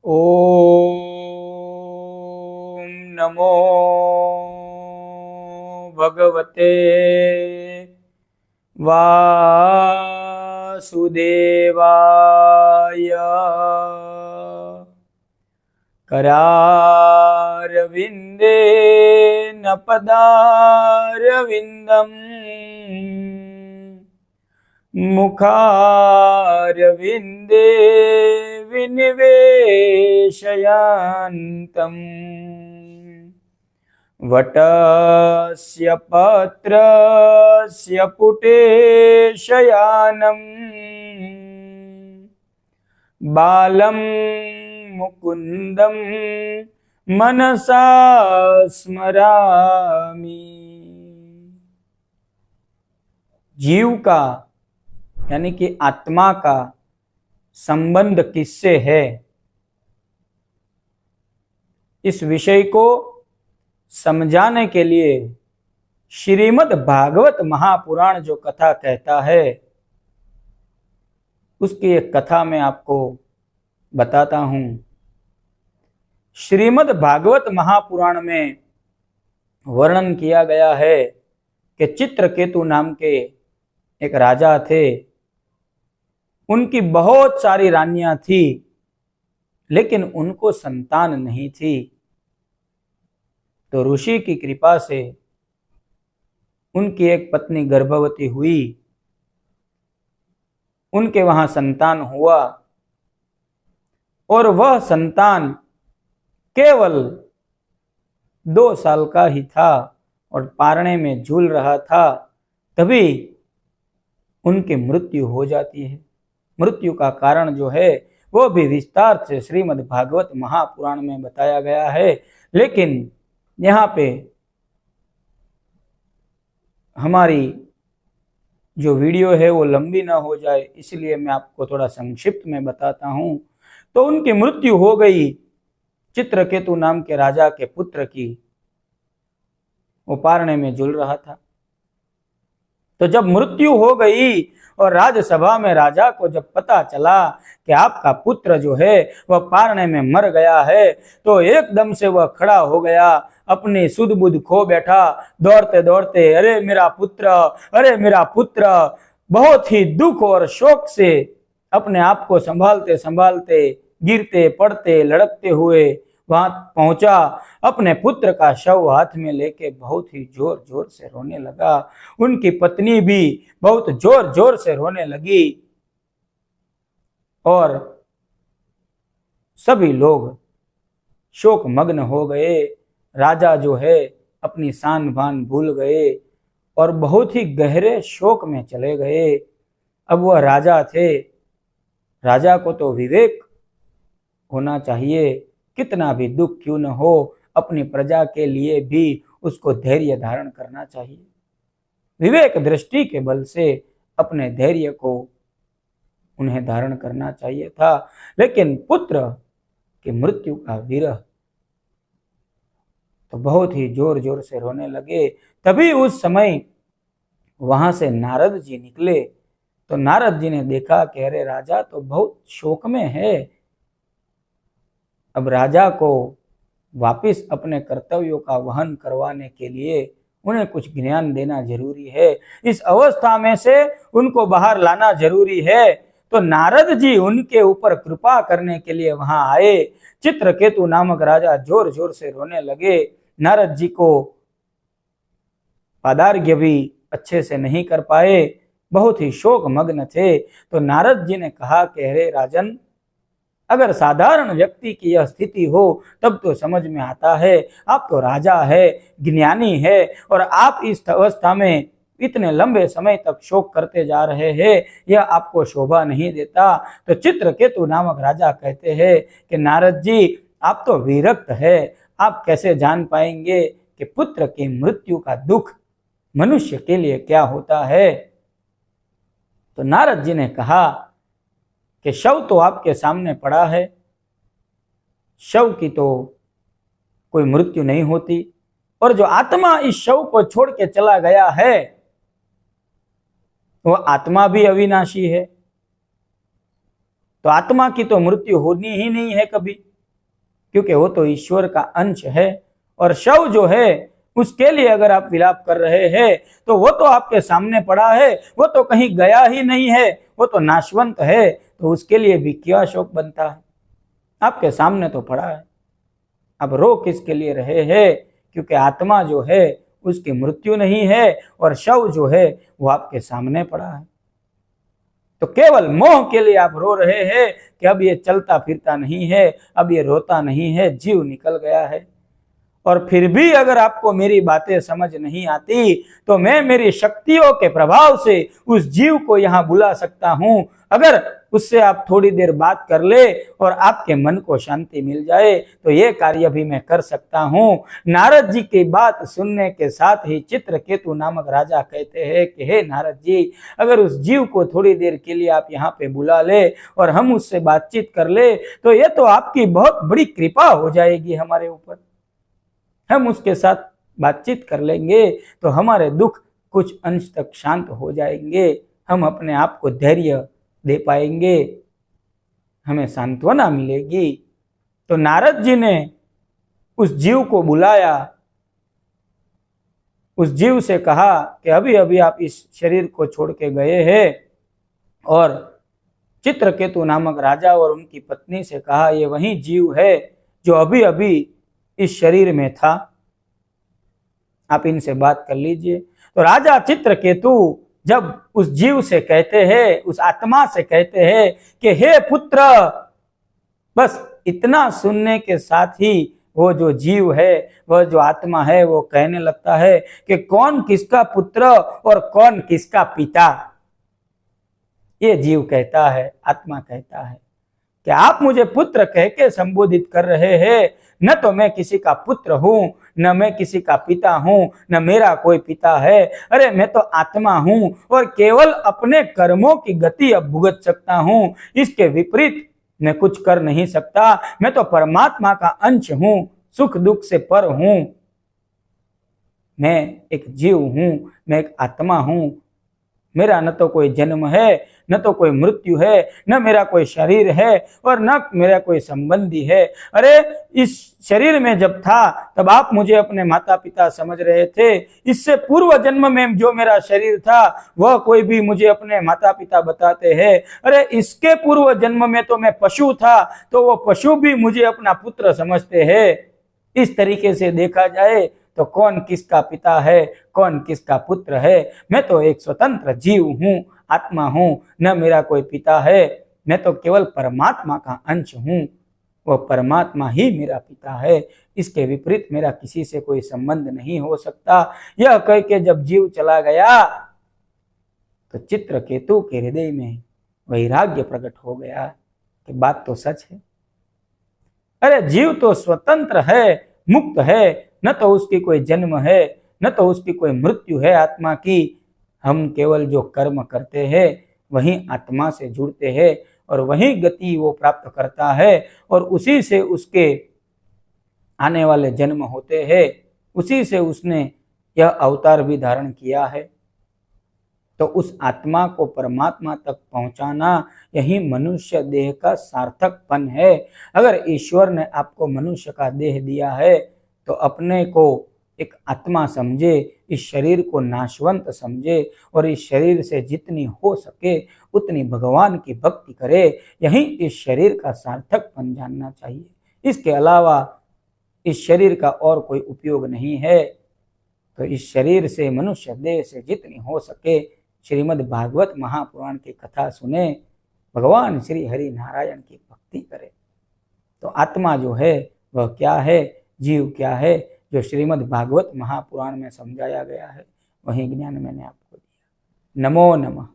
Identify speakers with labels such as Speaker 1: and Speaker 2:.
Speaker 1: ओम नमो भगवते वासुदेवाय। करारविन्देन पदारविन्दम् मुखारविन्दे विनिवेशयन्तम् वटस्य पत्रस्य पुटे शयानम् बालं मुकुन्दं मनसा स्मरामि। जीव का यानी कि आत्मा का संबंध किससे है, इस विषय को समझाने के लिए श्रीमद् भागवत महापुराण जो कथा कहता है, उसकी एक कथा मैं आपको बताता हूं। श्रीमद् भागवत महापुराण में वर्णन किया गया है कि चित्रकेतु नाम के एक राजा थे। उनकी बहुत सारी रानियां थी, लेकिन उनको संतान नहीं थी। तो ऋषि की कृपा से उनकी एक पत्नी गर्भवती हुई, उनके वहां संतान हुआ और वह संतान केवल 2 साल का ही था और पारणे में झूल रहा था। तभी उनकी मृत्यु हो जाती है। मृत्यु का कारण जो है वो भी विस्तार से श्रीमद् भागवत महापुराण में बताया गया है, लेकिन यहाँ पे हमारी जो वीडियो है वो लंबी ना हो जाए, इसलिए मैं आपको थोड़ा संक्षिप्त में बताता हूं। तो उनकी मृत्यु हो गई चित्रकेतु नाम के राजा के पुत्र की। वो पारणे में झूल रहा था। तो जब मृत्यु हो गई और राजसभा में राजा को जब पता चला कि आपका पुत्र जो है वह पारणे में मर गया है, तो एकदम से वह खड़ा हो गया, अपनी सुध बुध खो बैठा, दौड़ते दौड़ते अरे मेरा पुत्र, अरे मेरा पुत्र। बहुत ही दुख और शोक से अपने आप को संभालते संभालते, गिरते पड़ते लड़कते हुए वहां पहुंचा। अपने पुत्र का शव हाथ में लेके बहुत ही जोर जोर से रोने लगा। उनकी पत्नी भी बहुत जोर जोर से रोने लगी और सभी लोग शोक मग्न हो गए। राजा जो है अपनी शान भान भूल गए और बहुत ही गहरे शोक में चले गए। अब वह राजा थे, राजा को तो विवेक होना चाहिए, कितना भी दुख क्यों न हो, अपनी प्रजा के लिए भी उसको धैर्य धारण करना चाहिए। विवेक दृष्टि के बल से अपने धैर्य को उन्हें धारण करना चाहिए था। लेकिन पुत्र की मृत्यु का विरह, तो बहुत ही जोर जोर से रोने लगे। तभी उस समय वहां से नारद जी निकले। तो नारद जी ने देखा कि अरे राजा तो बहुत शोक में है। अब राजा को वापिस अपने कर्तव्यों का वहन करवाने के लिए उन्हें कुछ ज्ञान देना जरूरी है, इस अवस्था में से उनको बाहर लाना जरूरी है। तो नारद जी उनके ऊपर कृपा करने के लिए वहां आए। चित्रकेतु नामक राजा जोर जोर से रोने लगे। नारद जी को पदार्घ्य भी अच्छे से नहीं कर पाए, बहुत ही शोक मग्न थे। तो नारद जी ने कहा कि अरे राजन, अगर साधारण व्यक्ति की यह स्थिति हो तब तो समझ में आता है, आप तो राजा है, ज्ञानी है, और आप इस अवस्था में इतने लंबे समय तक शोक करते जा रहे हैं, यह आपको शोभा नहीं देता। तो चित्रकेतु नामक राजा कहते हैं कि नारद जी, आप तो विरक्त है, आप कैसे जान पाएंगे कि पुत्र की मृत्यु का दुख मनुष्य के लिए क्या होता है। तो नारद जी ने कहा कि शव तो आपके सामने पड़ा है, शव की तो कोई मृत्यु नहीं होती, और जो आत्मा इस शव को छोड़ के चला गया है वह आत्मा भी अविनाशी है। तो आत्मा की तो मृत्यु होनी ही नहीं है कभी, क्योंकि वो तो ईश्वर का अंश है। और शव जो है उसके लिए अगर आप विलाप कर रहे हैं तो वो तो आपके सामने पड़ा है, वो तो कहीं गया ही नहीं है, वो तो नाशवंत है, तो उसके लिए भी क्या शोक बनता है? आपके सामने तो पड़ा है। अब रो किसके लिए रहे हैं? क्योंकि आत्मा जो है उसकी मृत्यु नहीं है और शव जो है वो आपके सामने पड़ा है। तो केवल मोह के लिए आप रो रहे हैं कि अब ये चलता फिरता नहीं है, अब ये रोता नहीं है, जीव निकल गया है। और फिर भी अगर आपको मेरी बातें समझ नहीं आती तो मैं मेरी शक्तियों के प्रभाव से उस जीव को यहां बुला सकता हूं। अगर उससे आप थोड़ी देर बात कर ले और आपके मन को शांति मिल जाए तो ये कार्य भी मैं कर सकता हूं। नारद जी की बात सुनने के साथ ही चित्रकेतु नामक राजा कहते हैं कि हे नारद जी, अगर उस जीव को थोड़ी देर के लिए आप यहाँ पे बुला ले और हम उससे बातचीत कर ले तो ये तो आपकी बहुत बड़ी कृपा हो जाएगी हमारे ऊपर। हम उसके साथ बातचीत कर लेंगे तो हमारे दुख कुछ अंश तक शांत हो जाएंगे, हम अपने आप को धैर्य दे पाएंगे, हमें सांत्वना मिलेगी। तो नारद जी ने उस जीव को बुलाया, उस जीव से कहा कि अभी अभी आप इस शरीर को छोड़ के गए हैं। और चित्रकेतु नामक राजा और उनकी पत्नी से कहा ये वही जीव है जो अभी अभी इस शरीर में था, आप इनसे बात कर लीजिए। तो राजा चित्रकेतु जब उस जीव से कहते हैं, उस आत्मा से कहते हैं कि हे पुत्र, बस इतना सुनने के साथ ही वो जो जीव है, वह जो आत्मा है, वो कहने लगता है कि कौन किसका पुत्र और कौन किसका पिता। ये जीव कहता है, आत्मा कहता है कि आप मुझे पुत्र कह के संबोधित कर रहे हैं, न तो मैं किसी का पुत्र हूं, न मैं किसी का पिता हूं, न मेरा कोई पिता है। अरे मैं तो आत्मा हूं और केवल अपने कर्मों की गति अब भुगत सकता हूं, इसके विपरीत मैं कुछ कर नहीं सकता। मैं तो परमात्मा का अंश हूं, सुख दुख से पर हूं, मैं एक जीव हूं, मैं एक आत्मा हूं। मेरा न तो कोई जन्म है, न तो कोई मृत्यु है, न मेरा कोई शरीर है और न मेरा कोई संबंधी है। अरे इस शरीर में जब था तब आप मुझे अपने माता पिता समझ रहे थे, इससे पूर्व जन्म में जो मेरा शरीर था वह कोई भी मुझे अपने माता पिता बताते हैं। अरे इसके पूर्व जन्म में तो मैं पशु था, तो वो पशु भी मुझे अपना पुत्र समझते हैं। इस तरीके से देखा जाए तो कौन किसका पिता है, कौन किसका पुत्र है? मैं तो एक स्वतंत्र जीव हूं, आत्मा हूं, न मेरा कोई पिता है, मैं तो केवल परमात्मा का अंश हूं, वह परमात्मा ही मेरा पिता है, इसके विपरीत मेरा किसी से कोई संबंध नहीं हो सकता। यह कह के जब जीव चला गया तो चित्रकेतु के हृदय में वैराग्य प्रकट हो गया कि बात तो सच है। अरे जीव तो स्वतंत्र है, मुक्त है, न तो उसकी कोई जन्म है, न तो उसकी कोई मृत्यु है आत्मा की। हम केवल जो कर्म करते हैं वही आत्मा से जुड़ते हैं और वही गति वो प्राप्त करता है और उसी से उसके आने वाले जन्म होते हैं, उसी से उसने यह अवतार भी धारण किया है। तो उस आत्मा को परमात्मा तक पहुंचाना यही मनुष्य देह का सार्थकपन है। अगर ईश्वर ने आपको मनुष्य का देह दिया है तो अपने को एक आत्मा समझे, इस शरीर को नाशवंत समझे और इस शरीर से जितनी हो सके उतनी भगवान की भक्ति करे। यही इस शरीर का सार्थकपन जानना चाहिए। इसके अलावा इस शरीर का और कोई उपयोग नहीं है। तो इस शरीर से, मनुष्य देह से जितनी हो सके श्रीमद् भागवत महापुराण की कथा सुने, भगवान श्री हरि नारायण की भक्ति करे। तो आत्मा जो है वह क्या है, जीव क्या है, जो श्रीमद् भागवत महापुराण में समझाया गया है, वही ज्ञान मैंने आपको दिया। नमो नमः।